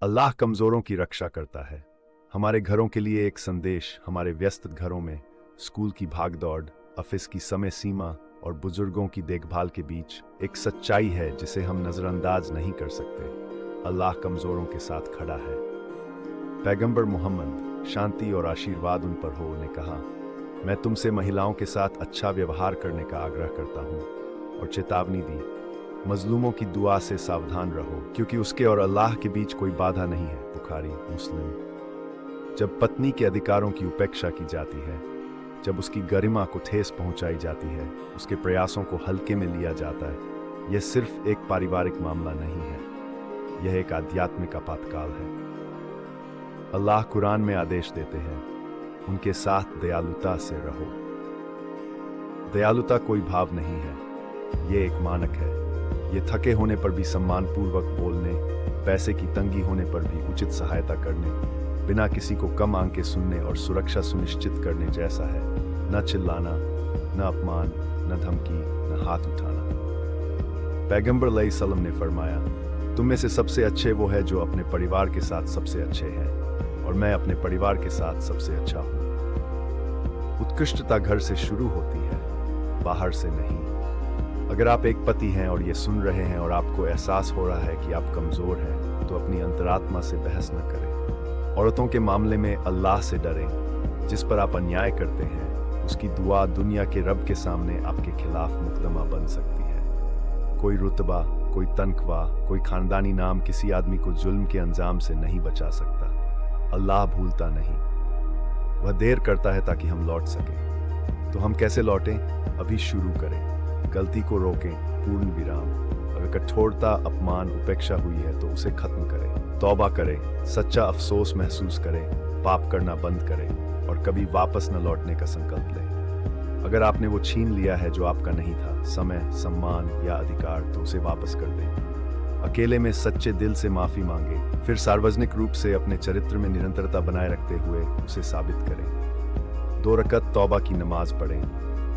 अल्लाह कमज़ोरों की रक्षा करता है। हमारे घरों के लिए एक संदेश, हमारे व्यस्त घरों में स्कूल की भागदौड़, ऑफिस की समय सीमा और बुजुर्गों की देखभाल के बीच एक सच्चाई है जिसे हम नज़रअंदाज नहीं कर सकते। अल्लाह कमज़ोरों के साथ खड़ा है। पैगंबर मोहम्मद, शांति और आशीर्वाद उन पर हो, ने कहा, मैं तुमसे महिलाओं के साथ अच्छा व्यवहार करने का आग्रह करता हूँ, और चेतावनी दी, मजलूमों की दुआ से सावधान रहो क्योंकि उसके और अल्लाह के बीच कोई बाधा नहीं है। बुखारी, मुस्लिम। जब पत्नी के अधिकारों की उपेक्षा की जाती है, जब उसकी गरिमा को ठेस पहुंचाई जाती है, उसके प्रयासों को हल्के में लिया जाता है, यह सिर्फ एक पारिवारिक मामला नहीं है, यह एक आध्यात्मिक आपातकाल है। अल्लाह कुरान में आदेश देते हैं, उनके साथ दयालुता से रहो। दयालुता कोई भाव नहीं है, यह एक मानक है। ये थके होने पर भी सम्मानपूर्वक बोलने, पैसे की तंगी होने पर भी उचित सहायता करने, बिना किसी को कम आंके सुनने और सुरक्षा सुनिश्चित करने जैसा है। न चिल्लाना, न अपमान, न धमकी, न हाथ उठाना। पैगंबर अलैहिस्सलाम ने फरमाया, तुम में से सबसे अच्छे वो है जो अपने परिवार के साथ सबसे अच्छे हैं, और मैं अपने परिवार के साथ सबसे अच्छा हूँ। उत्कृष्टता घर से शुरू होती है, बाहर से नहीं। अगर आप एक पति हैं और ये सुन रहे हैं और आपको एहसास हो रहा है कि आप कमज़ोर हैं, तो अपनी अंतरात्मा से बहस न करें। औरतों के मामले में अल्लाह से डरें। जिस पर आप अन्याय करते हैं, उसकी दुआ दुनिया के रब के सामने आपके खिलाफ मुकदमा बन सकती है। कोई रुतबा, कोई तनख्वाह, कोई खानदानी नाम किसी आदमी को जुल्म के अंजाम से नहीं बचा सकता। अल्लाह भूलता नहीं, वह देर करता है ताकि हम लौट सकें। तो हम कैसे लौटें? अभी शुरू करें। गलती को रोकें, पूर्ण विराम। अगर कठोरता, अपमान, उपेक्षा हुई है तो उसे खत्म करें। तौबा करें, सच्चा अफसोस महसूस करें, पाप करना बंद करें और कभी वापस न लौटने का संकल्प लें। अगर आपने वो छीन लिया है जो आपका नहीं था, समय, सम्मान या अधिकार, तो उसे वापस कर दें। अकेले में सच्चे दिल से माफी मांगे, फिर सार्वजनिक रूप से अपने चरित्र में निरंतरता बनाए रखते हुए उसे साबित करें। 2 रकअत तौबा की नमाज पढ़ें,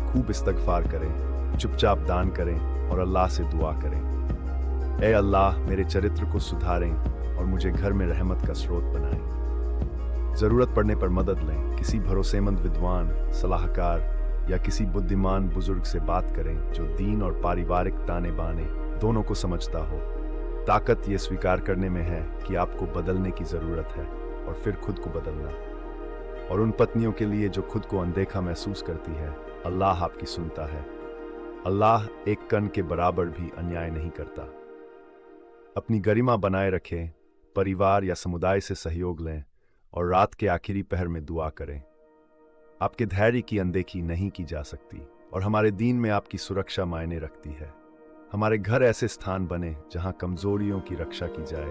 खूब इस्तगफार करें, चुपचाप दान करें और अल्लाह से दुआ करें, ऐ अल्लाह, मेरे चरित्र को सुधारें और मुझे घर में रहमत का स्रोत बनाएं। जरूरत पड़ने पर मदद लें। किसी भरोसेमंद विद्वान, सलाहकार या किसी बुद्धिमान बुजुर्ग से बात करें जो दीन और पारिवारिक ताने बाने दोनों को समझता हो। ताकत ये स्वीकार करने में है कि आपको बदलने की जरूरत है और फिर खुद को बदलना। और उन पत्नियों के लिए जो खुद को अनदेखा महसूस करती है, अल्लाह आपकी सुनता है। अल्लाह एक कण के बराबर भी अन्याय नहीं करता। अपनी गरिमा बनाए रखें, परिवार या समुदाय से सहयोग लें और रात के आखिरी पहर में दुआ करें। आपके धैर्य की अनदेखी नहीं की जा सकती और हमारे दीन में आपकी सुरक्षा मायने रखती है। हमारे घर ऐसे स्थान बने जहां कमजोरियों की रक्षा की जाए,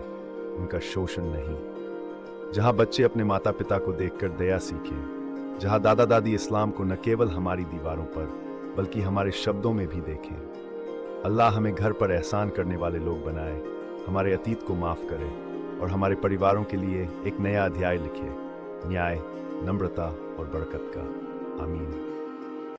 उनका शोषण नहीं। जहां बच्चे अपने माता पिता को देखकर दया सीखें, जहां दादा दादी इस्लाम को न केवल हमारी दीवारों पर बल्कि हमारे शब्दों में भी देखें। अल्लाह हमें घर पर एहसान करने वाले लोग बनाए, हमारे अतीत को माफ करे और हमारे परिवारों के लिए एक नया अध्याय लिखे, न्याय, नम्रता और बरकत का। आमीन।